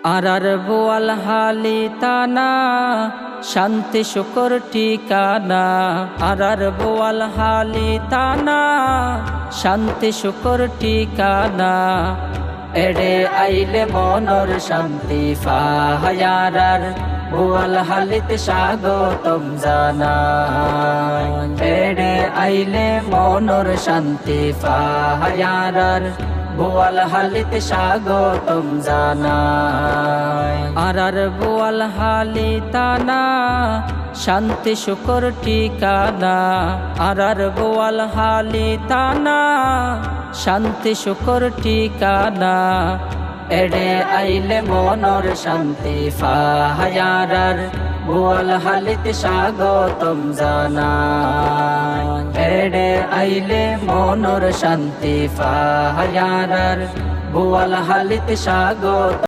আরার বোয়াল হালি তানা শান্তি শুকর ঠিকানা। আরার বোয়াল হালি তানা শান্তি শুকর ঠিকানা। এড়ে আইলে মনর শান্তি ফায়ারার বোয়াল হালিতে স্বাগতম জানাই। এড়ে আইলে মনর শান্তি ফায়ারার বোয়াল হালিতে স্বাগতম জানাই। আরার বোয়াল হালি তানা শান্তি শুকর ঠিকানা। আরার বোয়াল হালি তানা শান্তি শুকর ঠিকানা। এড়ে আইলে মনর শান্তি ফায়ারার বোয়াল হালিতে স্বাগতম জানাই। এড়ে আইলে মনর শান্তি ফায়ারার বোয়াল হালিতে স্বাগত।